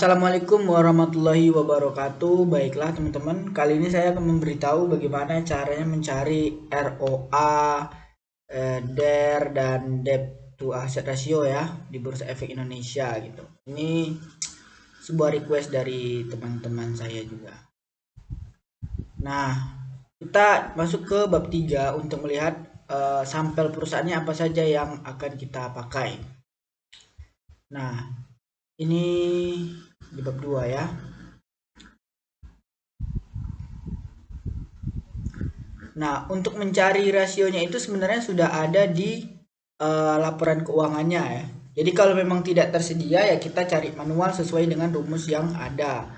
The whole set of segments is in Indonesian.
Assalamualaikum warahmatullahi wabarakatuh. Baiklah teman-teman, kali ini saya akan memberitahu bagaimana caranya mencari ROA, DER dan debt to asset ratio ya di Bursa Efek Indonesia gitu. Ini sebuah request dari teman-teman saya juga. Nah, kita masuk ke bab 3 untuk melihat sampel perusahaannya apa saja yang akan kita pakai. Nah, ini di bab 2 ya. Nah, untuk mencari rasionya itu sebenarnya sudah ada di laporan keuangannya ya. Jadi kalau memang tidak tersedia ya kita cari manual sesuai dengan rumus yang ada.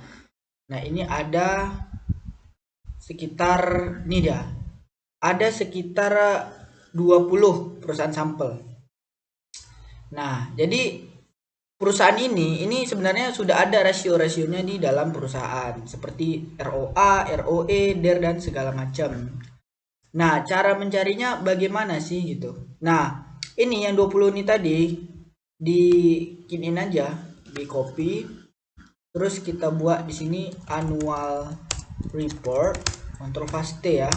Nah, ini ada sekitar ini dia. Ada sekitar 20 perusahaan sampel. Nah, jadi perusahaan ini sebenarnya sudah ada rasio-rasionya di dalam perusahaan seperti ROA, ROE, DER dan segala macam. Nah, cara mencarinya bagaimana sih gitu. Nah, ini yang 20 ini tadi dikinin aja, di copy. Terus kita buat di sini annual report, Ctrl paste ya.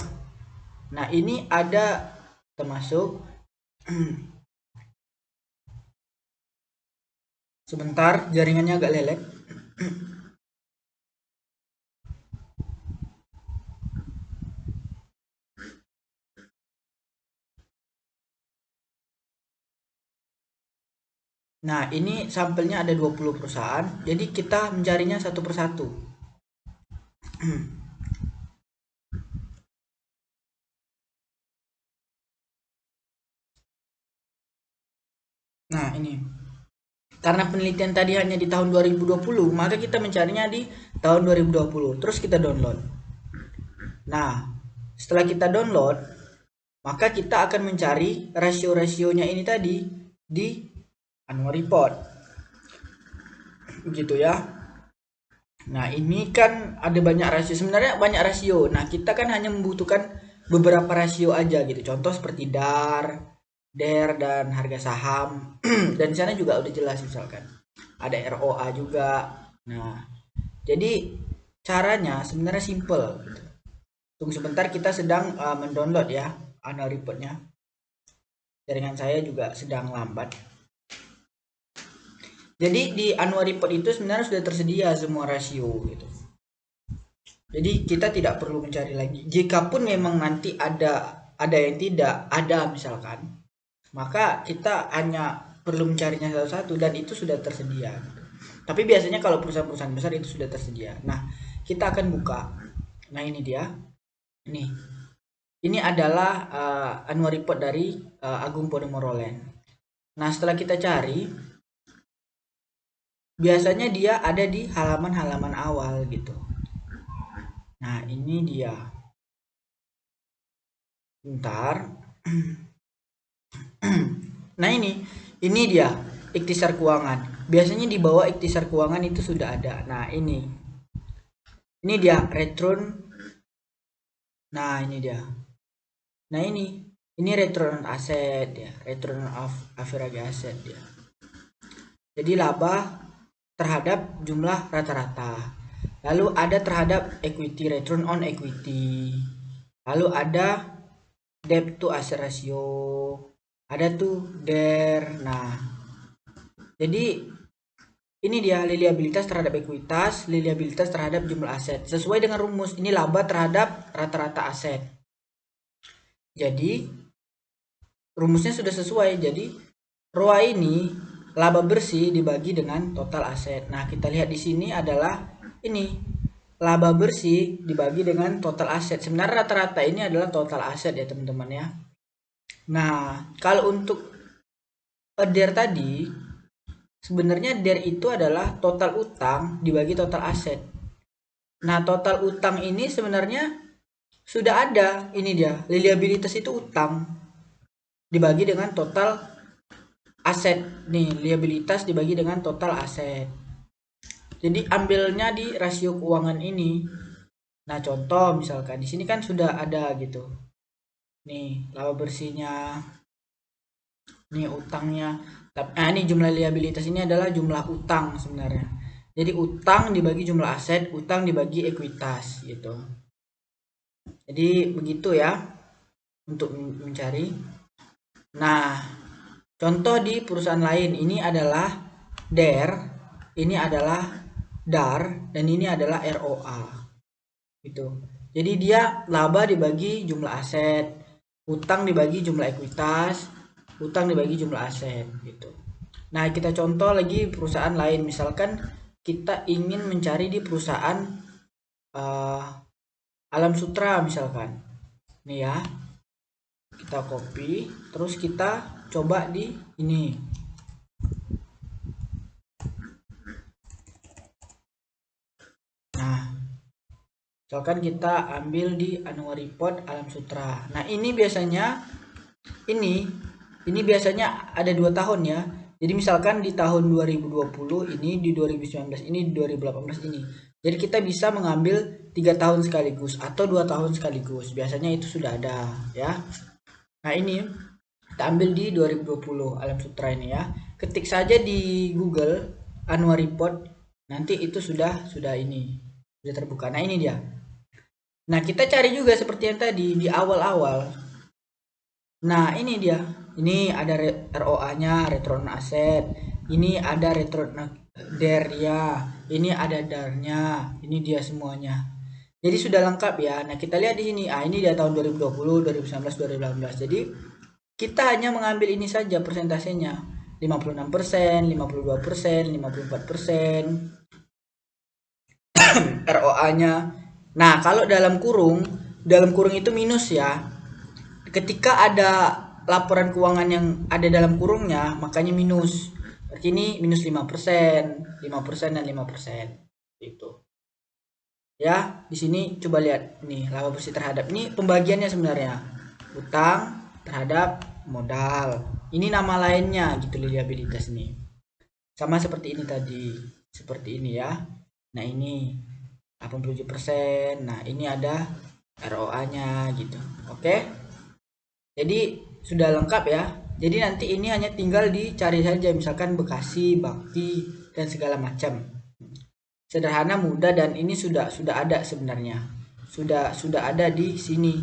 Nah, ini ada termasuk sebentar jaringannya agak lelek. Nah, ini sampelnya ada 20 perusahaan. Jadi kita mencarinya satu persatu. Nah, ini. Karena penelitian tadi hanya di tahun 2020, maka kita mencarinya di tahun 2020. Terus kita download. Nah, setelah kita download, maka kita akan mencari rasio-rasionya ini tadi di annual report. Begitu ya. Nah, ini kan ada banyak rasio. Sebenarnya banyak rasio. Nah, kita kan hanya membutuhkan beberapa rasio aja gitu. Contoh seperti DAR, DER dan harga saham. Dan di sana juga udah jelas misalkan. Ada ROA juga. Nah, jadi caranya sebenarnya simple gitu. Tunggu sebentar, kita sedang mendownload ya annual reportnya. Jaringan saya juga sedang lambat. Jadi di annual report itu sebenarnya sudah tersedia semua rasio gitu. Jadi kita tidak perlu mencari lagi. Jikapun memang nanti ada yang tidak ada misalkan, maka kita hanya perlu mencarinya satu-satu dan itu sudah tersedia. Tapi biasanya kalau perusahaan-perusahaan besar itu sudah tersedia. Nah, kita akan buka. Nah, ini dia. Ini adalah annual report dari Agung Podomoro Land. Nah, setelah kita cari, biasanya dia ada di halaman-halaman awal gitu. Nah, ini dia. Bentar. Nah, ini dia ikhtisar keuangan. Biasanya di bawah ikhtisar keuangan itu sudah ada. Nah, ini dia return. Nah, ini dia. Nah, ini return on asset ya, return of average asset ya. Jadi laba terhadap jumlah rata-rata. Lalu ada terhadap equity, return on equity. Lalu ada debt to asset ratio. Ada tuh DER. Nah, jadi ini dia liabilitas terhadap ekuitas, liabilitas terhadap jumlah aset. Sesuai dengan rumus, ini laba terhadap rata-rata aset. Jadi rumusnya sudah sesuai. Jadi ROA ini laba bersih dibagi dengan total aset. Nah, kita lihat di sini adalah ini laba bersih dibagi dengan total aset. Sebenarnya rata-rata ini adalah total aset ya teman-teman ya. Nah, kalau untuk DER tadi, sebenarnya DER itu adalah total utang dibagi total aset. Nah, total utang ini sebenarnya sudah ada. Ini dia, liabilitas itu utang dibagi dengan total aset. Nih, liabilitas dibagi dengan total aset. Jadi ambilnya di rasio keuangan ini. Nah, contoh misalkan di sini kan sudah ada gitu. Nih, laba bersihnya. Nih utangnya. Ini jumlah liabilitas ini adalah jumlah utang sebenarnya. Jadi utang dibagi jumlah aset, utang dibagi ekuitas gitu. Jadi begitu ya untuk mencari. Nah, contoh di perusahaan lain ini adalah DER, ini adalah DAR, dan ini adalah ROA. Gitu. Jadi dia laba dibagi jumlah aset, utang dibagi jumlah ekuitas, utang dibagi jumlah aset gitu. Nah, kita contoh lagi perusahaan lain, misalkan kita ingin mencari di perusahaan Alam Sutra misalkan. Nih ya. Kita copy, terus kita coba di ini. Nah, misalkan kita ambil di annual report Alam Sutra. Nah, ini biasanya ini biasanya ada 2 tahun ya. Jadi misalkan di tahun 2020 ini, di 2019 ini, di 2018 ini. Jadi kita bisa mengambil 3 tahun sekaligus atau 2 tahun sekaligus. Biasanya itu sudah ada ya. Nah, ini kita ambil di 2020 Alam Sutra ini ya. Ketik saja di Google annual report, nanti itu sudah ini sudah terbuka. Nah, ini dia. Nah, kita cari juga seperti yang tadi di awal-awal. Nah, ini dia. Ini ada ROA-nya, return on asset. Ini ada return DER-nya. Ini ada DAR-nya. Ini dia semuanya. Jadi sudah lengkap ya. Nah, kita lihat di sini. Ini dia tahun 2020, 2019, 2018. Jadi kita hanya mengambil ini saja persentasenya. 56%, 52%, 54%. ROA-nya. Nah, kalau dalam kurung itu minus ya. Ketika ada laporan keuangan yang ada dalam kurungnya, makanya minus. Berarti ini minus 5%, 5% dan 5%. Itu. Ya, di sini coba lihat nih, laba bersih terhadap ini pembagiannya sebenarnya. Utang terhadap modal. Ini nama lainnya gitu liabilitas ini. Sama seperti ini tadi. Seperti ini ya. Nah, ini 87%. Nah, ini ada ROA-nya gitu. Oke. Jadi sudah lengkap ya. Jadi nanti ini hanya tinggal dicari saja, misalkan Bekasi, Bakti, dan segala macam. Sederhana, mudah, dan ini sudah ada sebenarnya. Sudah ada di sini.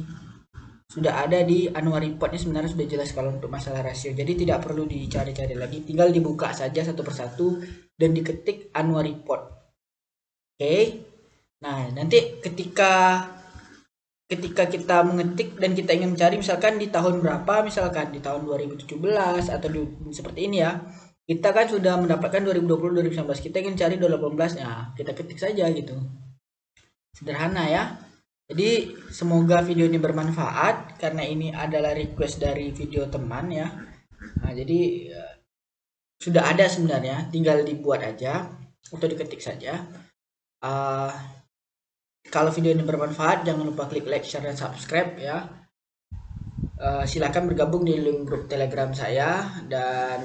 Sudah ada di annual reportnya sebenarnya sudah jelas kalau untuk masalah rasio. Jadi tidak perlu dicari-cari lagi, tinggal dibuka saja satu persatu dan diketik annual report. Oke. Nah, nanti ketika kita mengetik dan kita ingin mencari misalkan di tahun berapa, misalkan di tahun 2017 atau seperti ini ya, kita kan sudah mendapatkan 2020 2019, kita ingin cari 2018 ya, kita ketik saja gitu. Sederhana ya. Jadi semoga video ini bermanfaat karena ini adalah request dari video teman ya. Nah, jadi sudah ada sebenarnya, tinggal dibuat aja atau diketik saja. Kalau video ini bermanfaat, jangan lupa klik like, share, dan subscribe ya. Silakan bergabung di link grup Telegram saya, dan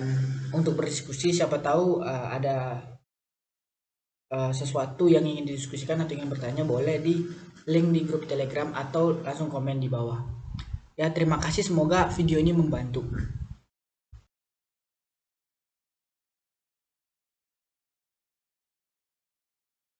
untuk berdiskusi siapa tahu ada sesuatu yang ingin didiskusikan atau ingin bertanya, boleh di link di grup Telegram atau langsung komen di bawah. Ya, terima kasih, semoga video ini membantu.